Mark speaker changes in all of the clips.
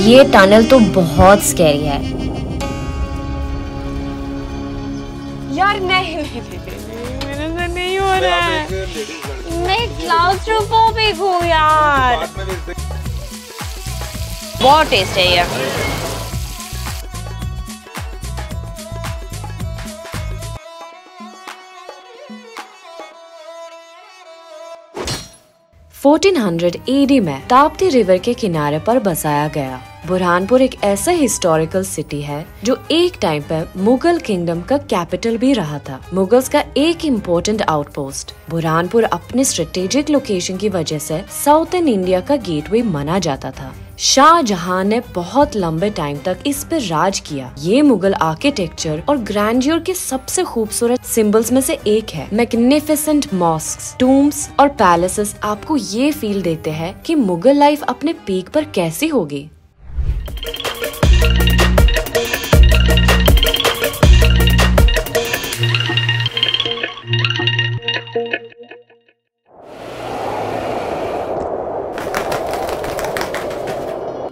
Speaker 1: ये टनल तो बहुत स्कैरी है।
Speaker 2: यार नहीं मेरे से नहीं हो रहा है। मैं क्लाउस्ट्रोफोबिक हूँ यार। बहुत टेस्ट है ये।
Speaker 1: AD में ताप्ती रिवर के किनारे पर बसाया गया बुरहानपुर एक ऐसा हिस्टोरिकल सिटी है जो एक टाइम पर मुगल किंगडम का कैपिटल भी रहा था। मुगल्स का एक इम्पोर्टेंट आउटपोस्ट। बुरहानपुर अपने स्ट्रेटेजिक लोकेशन की वजह से साउथर्न इंडिया का गेटवे माना जाता था। शाहजहां ने बहुत लंबे टाइम तक इस पर राज किया। ये मुगल आर्किटेक्चर और ग्रैंडियर के सबसे खूबसूरत सिंबल्स में से एक है। मैग्निफिसेंट मॉस्क्स, टूम्स और पैलेसेस आपको ये फील देते हैं कि मुगल लाइफ अपने पीक पर कैसी होगी।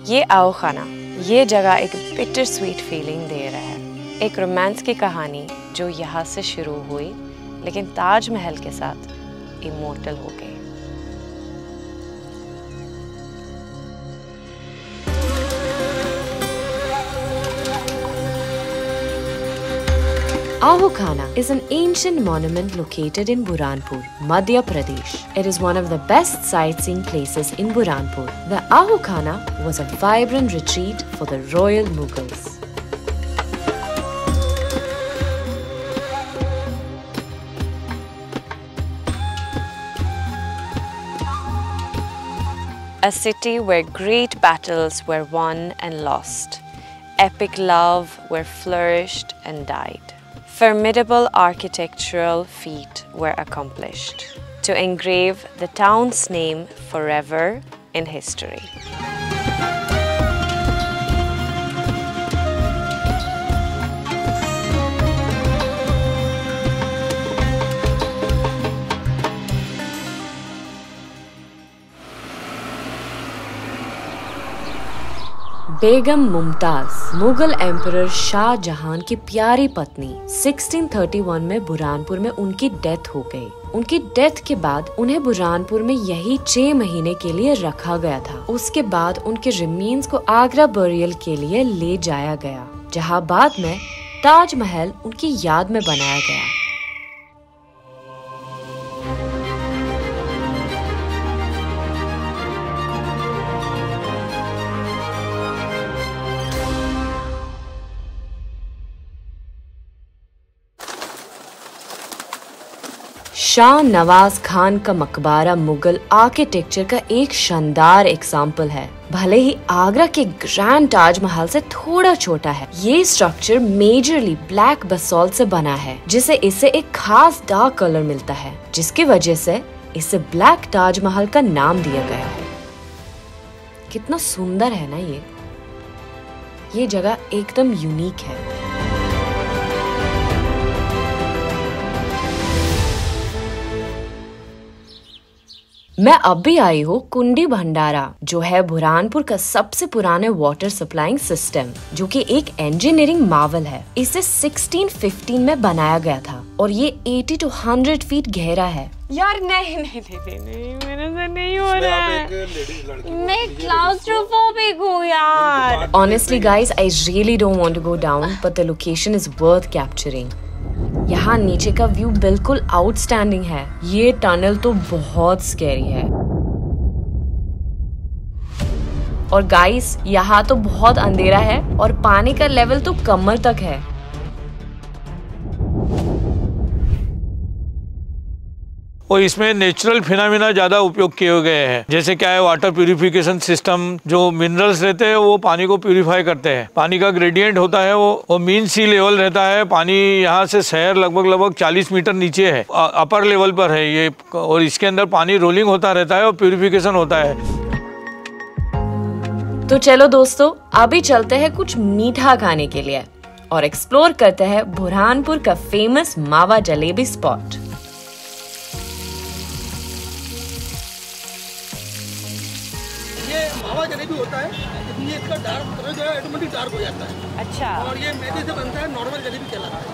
Speaker 2: ये आओ खाना, ये जगह एक बिटर स्वीट फीलिंग दे रहा है। एक रोमांस की कहानी जो यहाँ से शुरू हुई लेकिन ताजमहल के साथ इमोर्टल हो गई।
Speaker 1: Aho Khana is an ancient monument located in Burhanpur, Madhya Pradesh. It is one of the best sightseeing places in Burhanpur. The Aho Khana was a vibrant retreat for the royal Mughals.
Speaker 2: A city where great battles were won and lost, epic love were flourished and died. Formidable architectural feats were accomplished to engrave the town's name forever in history.
Speaker 1: Begum Mumtaz Mughal emperor Shahjahan की प्यारी पत्नी 1631 में बुरहानपुर में उनकी death हो गई। उनकी death के बाद उन्हें बुरहानपुर में यही 6 महीने के लिए रखा गया था। उसके बाद उनके रिमेन्स को आगरा बरियल के लिए ले जाया गया, जहां बाद में ताजमहल उनकी याद में बनाया गया। शाह नवाज खान का मकबरा मुगल आर्किटेक्चर का एक शानदार एग्जाम्पल है। भले ही आगरा के ग्रैंड ताजमहल से थोड़ा छोटा है, ये स्ट्रक्चर मेजरली ब्लैक बसॉल्ट से बना है, जिसे इसे एक खास डार्क कलर मिलता है, जिसकी वजह से इसे ब्लैक ताजमहल का नाम दिया गया है। कितना सुंदर है ना ये जगह एकदम यूनिक है। मैं अब भी आई हूँ कुंडी भंडारा, जो है बुरहानपुर का सबसे पुराने वाटर सप्लाइंग सिस्टम, जो कि एक इंजीनियरिंग मार्वल है। इसे 1615 में बनाया गया था और ये 80 to 100 फीट गहरा है।
Speaker 2: यार नहीं मेरे से नहीं हो रहा है। मैं क्लाउस्ट्रोफोबिक हूँ यार।
Speaker 1: Honestly guys, I really don't want to go down, but the location is worth capturing. यहाँ नीचे का व्यू बिल्कुल आउटस्टैंडिंग है। ये टनल तो बहुत स्कैरी है। और गाइस, यहाँ तो बहुत अंधेरा है और पानी का लेवल तो कमर तक है।
Speaker 3: और इसमें नेचुरल फिनोमेना ज़्यादा उपयोग किए गए हैं। जैसे क्या है, वाटर प्यूरिफिकेशन सिस्टम, जो मिनरल्स रहते हैं वो पानी को प्यूरिफाई करते हैं। पानी का ग्रेडियंट होता है वो मीन सी लेवल रहता है। पानी यहाँ से शहर लगभग 40 मीटर नीचे है, अपर लेवल पर है ये, और इसके अंदर पानी रोलिंग होता रहता है और प्यूरिफिकेशन होता है।
Speaker 1: तो चलो दोस्तों, अभी चलते हैं कुछ मीठा खाने के लिए और एक्सप्लोर करते हैं बुरहानपुर का फेमस मावा जलेबी स्पॉट।
Speaker 4: ये मावा जलेबी होता है, ये इसका डार्क कलर जो है ऑटोमेटिक डार्क हो जाता है।
Speaker 2: अच्छा।
Speaker 4: और ये मैदे से बनता है, नॉर्मल जलेबी कहलाता है।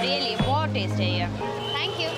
Speaker 2: रियली बहुत टेस्ट है ये। Thank you.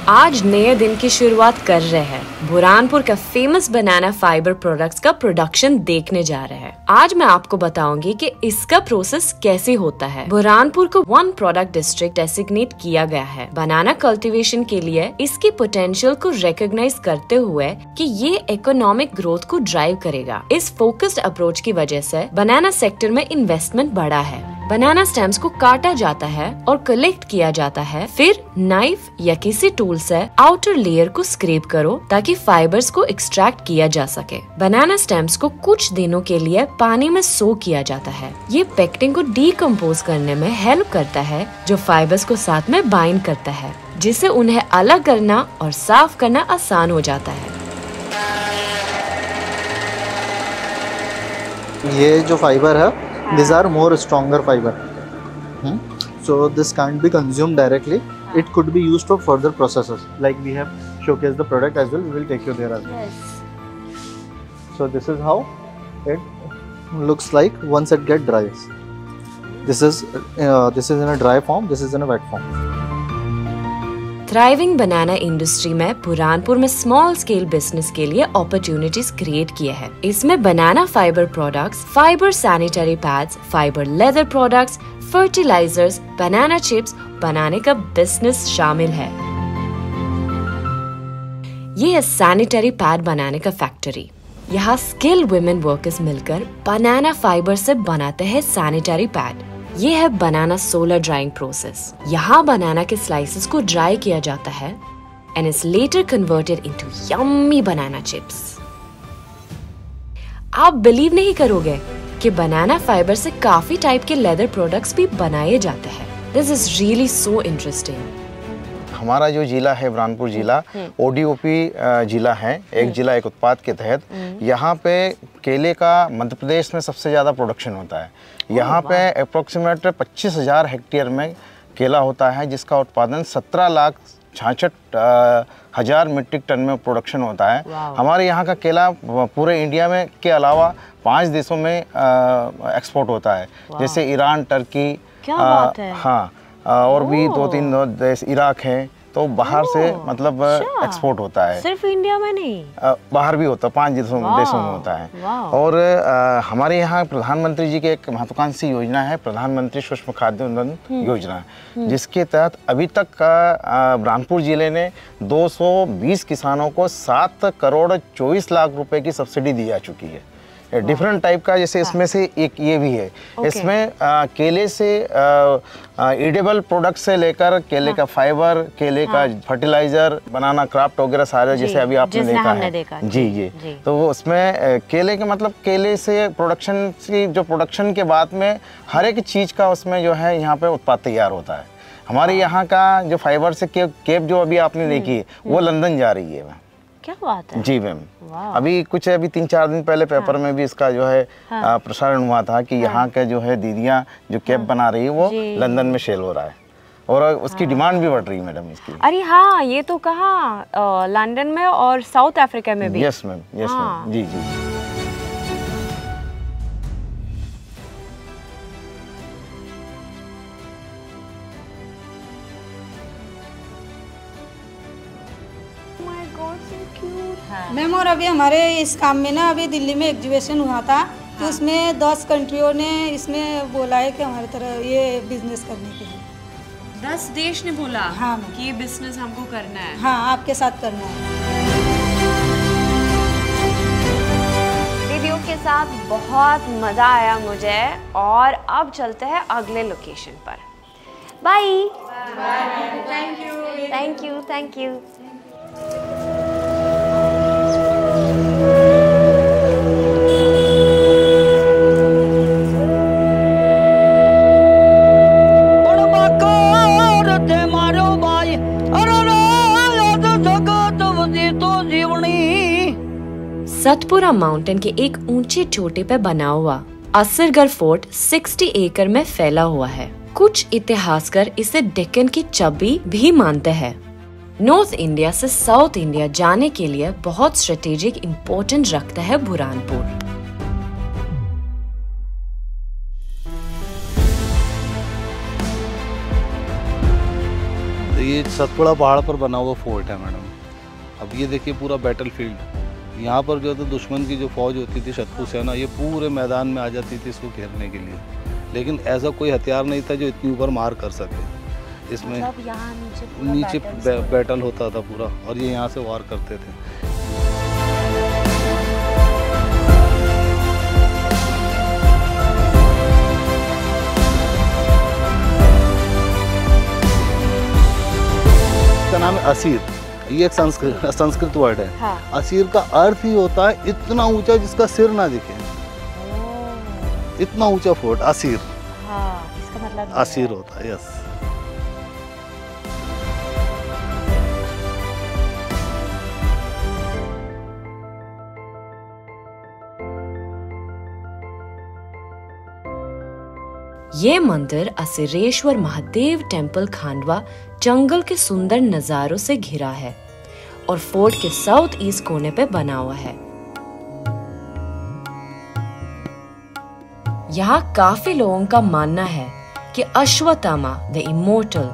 Speaker 1: आज नए दिन की शुरुआत कर रहे हैं। बुरहानपुर का फेमस बनाना फाइबर प्रोडक्ट्स का प्रोडक्शन देखने जा रहे हैं। आज मैं आपको बताऊंगी कि इसका प्रोसेस कैसे होता है। बुरहानपुर को 1 प्रोडक्ट डिस्ट्रिक्ट डेसिग्नेट किया गया है बनाना कल्टीवेशन के लिए। इसकी पोटेंशियल को रिकॉग्नाइज करते हुए कि ये इकोनॉमिक ग्रोथ को ड्राइव करेगा। इस फोकस्ड अप्रोच की वजह से बनाना सेक्टर में इन्वेस्टमेंट बढ़ा है। बनाना स्टेम्स को काटा जाता है और कलेक्ट किया जाता है, फिर नाइफ या किसी टूल से आउटर लेयर को स्क्रैप करो ताकि फाइबर्स को एक्सट्रैक्ट किया जा सके। बनाना स्टेम्स को कुछ दिनों के लिए पानी में सो किया जाता है। ये पेक्टिन को डीकम्पोज करने में हेल्प करता है, जो फाइबर्स को साथ में बाइंड करता है, जिससे उन्हें अलग करना और साफ करना आसान हो जाता है।
Speaker 5: ये जो फाइबर है, these are more stronger fiber. So this can't be consumed directly. It could be used for further processes. Like we have showcased the product as well. We will take you there as well.
Speaker 2: Yes.
Speaker 5: So this is how it looks like once it get dries. This is in a dry form. This is in a wet form.
Speaker 1: Thriving banana industry में बुरहानपुर में small scale business के लिए opportunities create किए हैं। इसमें banana fibre products, fibre sanitary pads, fibre leather products, fertilisers, banana chips बनाने का business शामिल है। ये है सैनिटरी पैड बनाने का फैक्ट्री। यहाँ स्किल्ड वुमेन वर्कर्स मिलकर बनाना फाइबर से बनाते हैं सैनिटरी पैड। ये है बनाना सोलर ड्राइंग प्रोसेस। यहाँ बनाना के स्लाइसेस को ड्राई किया जाता है and is later converted into yummy banana chips. आप बिलीव नहीं करोगे कि बनाना फाइबर से काफी टाइप के लेदर प्रोडक्ट्स भी बनाए जाते हैं। This is really so interesting.
Speaker 6: हमारा जो जिला है बुरहानपुर जिला ओडीओपी जिला है, एक जिला एक उत्पाद के तहत। यहाँ पे केले का मध्य प्रदेश में सबसे ज़्यादा प्रोडक्शन होता है। यहाँ पे अप्रोक्सीमेट 25,000 हेक्टेयर में केला होता है, जिसका उत्पादन 17,66,000 मीट्रिक टन में प्रोडक्शन होता है। हमारे यहाँ का केला पूरे इंडिया में के अलावा 5 देशों में एक्सपोर्ट होता है, जैसे ईरान, टर्की,
Speaker 2: क्या बात है?
Speaker 6: हाँ, और भी 2-3 देश, इराक है, तो बाहर से मतलब एक्सपोर्ट होता है।
Speaker 2: सिर्फ इंडिया में नहीं,
Speaker 6: बाहर भी होता है, 5 देशों में होता है। और हमारे यहाँ प्रधानमंत्री जी की एक महत्वाकांक्षी योजना है, प्रधानमंत्री सूक्ष्म खाद्य उन्नयन योजना, जिसके तहत अभी तक बुरहानपुर जिले ने 220 किसानों को 7 करोड़ 24 लाख रुपए की सब्सिडी दी जा चुकी है। डिफरेंट टाइप का, जैसे इसमें से एक ये भी है। इसमें केले से एडिबल प्रोडक्ट से लेकर केले का फाइबर, केले का फर्टिलाइजर, बनाना क्राफ्ट वगैरह सारे, जैसे अभी आपने देखा है। जी। तो वो उसमें केले के मतलब केले से प्रोडक्शन की जो प्रोडक्शन के बाद में हर एक चीज़ का उसमें जो है यहाँ पे उत्पाद तैयार होता है। हमारे यहाँ का जो फाइबर से केप जो अभी आपने देखी है वो लंदन जा रही है मैम।
Speaker 2: क्या बात है?
Speaker 6: जी मैम, अभी 3-4 दिन पहले पेपर में भी इसका जो है प्रसारण हुआ था कि यहाँ के जो है दीदियाँ जो कैप बना रही है वो लंदन में सेल हो रहा है, और उसकी डिमांड भी बढ़ रही है मैडम इसकी।
Speaker 2: अरे हाँ, ये तो कहाँ, लंदन में और साउथ अफ्रीका में भी।
Speaker 6: यस मैम, यस मैम, जी।
Speaker 7: मैम, और अभी हमारे इस काम में ना अभी दिल्ली में एग्जीबिशन हुआ था, तो उसमें 10 कंट्रियों ने इसमें बोला है कि हमारी तरह ये बिजनेस करने के लिए।
Speaker 2: 10 देश ने बोला
Speaker 7: हाँ
Speaker 2: कि ये बिजनेस हमको करना है।
Speaker 7: हाँ, आपके साथ करना है।
Speaker 2: दीदियों के साथ बहुत मज़ा आया मुझे, और अब चलते हैं अगले लोकेशन पर। Bye. Thank you.
Speaker 1: Satpura mountain के एक ऊंचे चोटी पे बना हुआ असरगढ़ फोर्ट 60 एकड़ में फैला हुआ है। कुछ इतिहासकार इसे डेक्कन की चाबी भी मानते हैं। नॉर्थ इंडिया से साउथ इंडिया जाने के लिए बहुत स्ट्रेटेजिक इम्पोर्टेंट रखता है बुरहानपुर।
Speaker 8: ये सतपुड़ा पहाड़ पर बना हुआ फोर्ट है मैडम। अब ये देखिए पूरा बैटल फील्ड, यहाँ पर जो है दुश्मन की जो फौज होती थी शत्रु सेना, ये पूरे मैदान में आ जाती थी इसको घेरने के लिए, लेकिन ऐसा कोई हथियार नहीं था जो इतनी ऊपर मार कर सके। इसमें
Speaker 2: मतलब यहाँ
Speaker 8: नीचे बैटल होता था पूरा, और ये यहाँ से वार करते थे। इसका नाम है असीर, ये एक संस्कृत वर्ड है।
Speaker 2: हाँ।
Speaker 8: असीर का अर्थ ही होता है इतना ऊंचा जिसका सिर ना दिखे, इतना ऊंचा फोर्ट असीर।
Speaker 2: हाँ, इसका मतलब
Speaker 8: असीर होता है। यस।
Speaker 1: ये मंदिर असिरेश्वर महादेव टेम्पल खांडवा जंगल के सुंदर नजारों से घिरा है और फोर्ट के साउथ ईस्ट कोने पे बना हुआ है। यहाँ काफी लोगों का मानना है कि अश्वत्थामा द इमोर्टल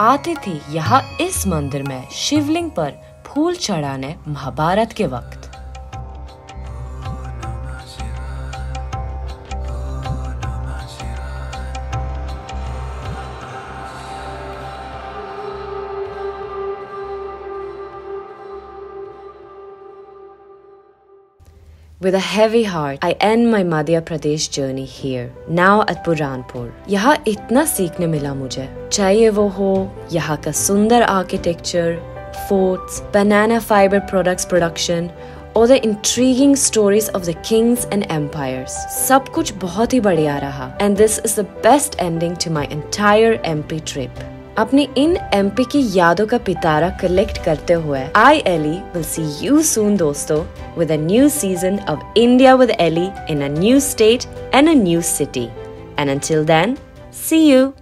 Speaker 1: आते थे यहाँ इस मंदिर में शिवलिंग पर फूल चढ़ाने महाभारत के वक्त। With a heavy heart, I end my Madhya Pradesh journey here, now at Burhanpur. यहाँ इतना सीखने मिला मुझे, चाहे वो हो यहाँ का सुंदर architecture, forts, banana fiber products production, or the intriguing stories of the kings and empires. सब कुछ बहुत ही बढ़िया रहा, and this is the best ending to my entire MP trip. अपनी इन एमपी की यादों का पिटारा कलेक्ट करते हुए I, Ellie, will see you soon दोस्तों with a new season of India with Ellie in a new state and a new city. And until then, see you.